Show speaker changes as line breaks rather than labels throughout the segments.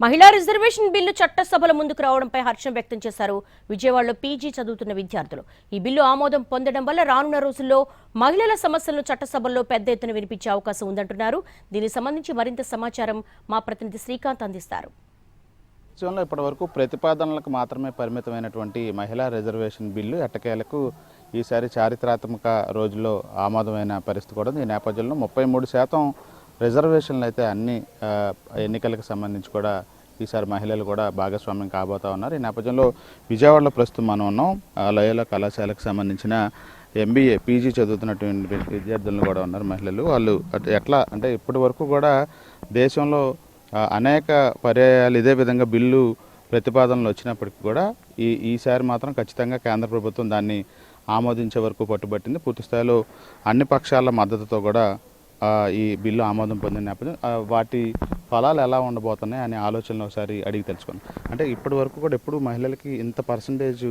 మహిళా reservation bill చట్టసభల ముందుకు రావడంపై హర్షం వ్యక్తం చేశారు విజయవాడలో పీజీ చదువుతున్న విద్యార్థులు. ఈ బిల్లు ఆమోదం పొందడం వల్ల రానున్న రోజుల్లో మహిళల సమస్యలను చట్టసభల్లో పెద్ద ఎత్తున వినిపించే అవకాశం ఉందంటున్నారు. దీనికి సంబంధించి మరింత సమాచారం మా ప్రతినిధి శ్రీకాంత్ అందిస్తారు.
ఇప్పటివరకు ప్రతిపాదనలకు మాత్రమే పరిమితమైనటువంటి మహిళా రిజర్వేషన్ బిల్లు ఎట్టకేలకు ఈసారి చారిత్రాత్మక రోజుల్లో ఆమోదమైన పరిస్థితి కూడా. ఈ నేపథ్యంలో 33% రిజర్వేషన్లు అయితే అన్ని ఎన్నికలకు సంబంధించి కూడా ఈసారి మహిళలు కూడా భాగస్వామ్యం కాబోతా ఉన్నారు. ఈ నేపథ్యంలో విజయవాడలో ప్రస్తుతం మనం ఉన్నాం. లయోలా కళాశాలకు సంబంధించిన MBA పీజీ చదువుతున్నటువంటి విద్యార్థులు కూడా ఉన్నారు మహిళలు. వాళ్ళు ఎట్లా అంటే ఇప్పటి వరకు కూడా దేశంలో అనేక పర్యాయాలు ఇదే విధంగా బిల్లు ప్రతిపాదనలు వచ్చినప్పటికీ కూడా ఈసారి మాత్రం ఖచ్చితంగా కేంద్ర ప్రభుత్వం దాన్ని ఆమోదించే వరకు పట్టుబట్టింది. పూర్తి స్థాయిలో అన్ని పక్షాల మద్దతుతో కూడా ఈ బిల్లు ఆమోదం పొందిన నేపథ్యం వాటి ఫలాలు ఎలా ఉండబోతున్నాయి అనే ఆలోచనలు ఒకసారి అడిగి తెలుసుకున్నాం. అంటే ఇప్పటి వరకు కూడా ఎప్పుడు మహిళలకి ఇంత పర్సంటేజ్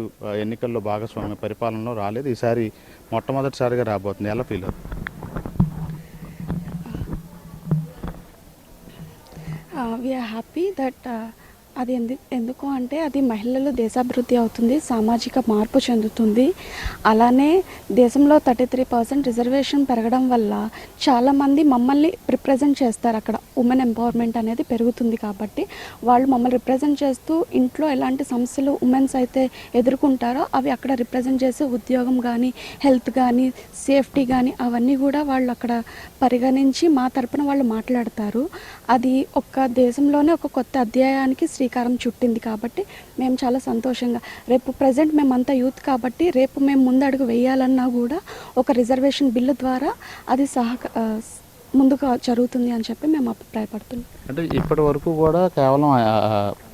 ఎన్నికల్లో భాగస్వామ్య పరిపాలనలో రాలేదు. ఈసారి మొట్టమొదటిసారిగా రాబోతుంది. ఎలా ఫీల్ అవుతుంది?
We are happy that అది ఎందుకు అంటే అది మహిళలు దేశాభివృద్ధి అవుతుంది, సామాజిక మార్పు చెందుతుంది. అలానే దేశంలో 33% రిజర్వేషన్ పెరగడం వల్ల చాలామంది మమ్మల్ని రిప్రజెంట్ చేస్తారు. అక్కడ ఉమెన్ ఎంపవర్మెంట్ అనేది పెరుగుతుంది కాబట్టి వాళ్ళు మమ్మల్ని రిప్రజెంట్ చేస్తూ ఇంట్లో ఎలాంటి సమస్యలు ఉమెన్స్ అయితే ఎదుర్కొంటారో అవి అక్కడ రిప్రజెంట్ చేసే ఉద్యోగం కానీ, హెల్త్ కానీ, సేఫ్టీ కానీ అవన్నీ కూడా వాళ్ళు అక్కడ పరిగణించి మా తరపున వాళ్ళు మాట్లాడతారు. అది ఒక దేశంలోనే ఒక కొత్త అధ్యాయానికి శ్రీకారం చుట్టింది కాబట్టి మేము చాలా సంతోషంగా రేపు ప్రజెంట్ మేమంతా యూత్ కాబట్టి రేపు మేము ముందడుగు వేయాలన్నా కూడా ఒక రిజర్వేషన్ బిల్లు ద్వారా అది ముందుగా జరుగుతుంది అని చెప్పి మేము అభిప్రాయపడుతున్నాం.
అంటే ఇప్పటి వరకు కూడా కేవలం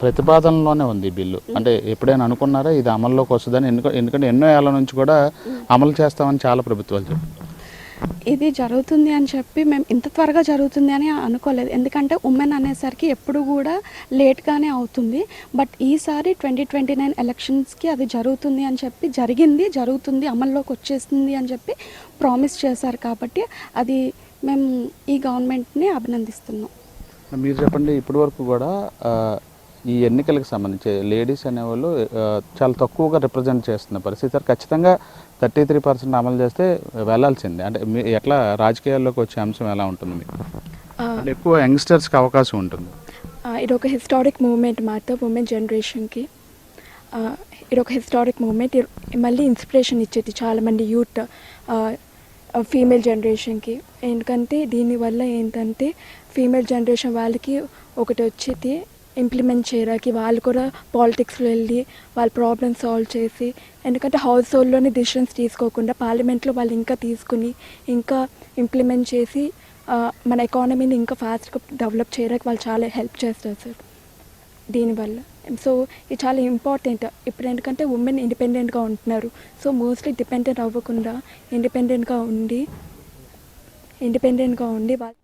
ప్రతిపాదనలోనే ఉంది బిల్లు. అంటే ఎప్పుడైనా అనుకున్నారా ఇది అమల్లోకి వస్తుందని? ఎందుకంటే ఎన్నో ఏళ్ల నుంచి కూడా అమలు చేస్తామని చాలా ప్రభుత్వాలు చెప్పారు.
ఇది జరుగుతుంది అని చెప్పి మేము ఇంత త్వరగా జరుగుతుంది అని అనుకోలేదు. ఎందుకంటే ఉమెన్ అనేసరికి ఎప్పుడు కూడా లేట్గానే అవుతుంది. బట్ ఈసారి 2029 ఎలక్షన్స్కి అది జరుగుతుంది అని చెప్పి జరుగుతుంది అమల్లోకి వచ్చేస్తుంది అని చెప్పి ప్రామిస్ చేశారు. కాబట్టి అది మేము ఈ గవర్నమెంట్ని అభినందిస్తున్నాం.
మీరు చెప్పండి, ఇప్పటి వరకు కూడా ఈ ఎన్నికలకు సంబంధించి లేడీస్ అనేవాళ్ళు చాలా తక్కువగా రిప్రజెంట్ చేస్తున్న పరిస్థితి. ఖచ్చితంగా 33% అమలు చేస్తే వెళ్ళాల్సిందే. అంటే ఎట్లా రాజకీయాల్లోకి వచ్చే అంశం ఎలా ఉంటుంది మీకు? అంటే ఎక్కువ యంగ్స్టర్స్కి అవకాశం ఉంటుంది.
ఇది ఒక హిస్టారిక్ మూమెంట్ మాట ఉమెన్ జనరేషన్కి. ఇది ఒక హిస్టారిక్ మూమెంట్. మళ్ళీ ఇన్స్పిరేషన్ ఇచ్చేది చాలామంది యూత్ ఫీమేల్ జనరేషన్కి. ఎందుకంటే దీనివల్ల ఏంటంటే ఫీమేల్ జనరేషన్ వాళ్ళకి ఒకటి వచ్చేది ఇంప్లిమెంట్ చేయడానికి వాళ్ళు కూడా పాలిటిక్స్లో వెళ్ళి వాళ్ళ ప్రాబ్లమ్స్ సాల్వ్ చేసి, ఎందుకంటే హౌస్ హోల్డ్లోనే డిసిషన్స్ తీసుకోకుండా పార్లమెంట్లో వాళ్ళు ఇంకా తీసుకుని ఇంకా ఇంప్లిమెంట్ చేసి మన ఎకానమీని ఇంకా ఫాస్ట్గా డెవలప్ చేయడానికి వాళ్ళు చాలా హెల్ప్ చేస్తారు సార్ దీనివల్ల. సో ఇది చాలా ఇంపార్టెంట్ ఇప్పుడు. ఎందుకంటే ఉమెన్ ఇండిపెండెంట్గా ఉంటున్నారు. సో మోస్ట్లీ డిపెండెంట్ అవ్వకుండా ఇండిపెండెంట్గా ఉండి వాళ్ళు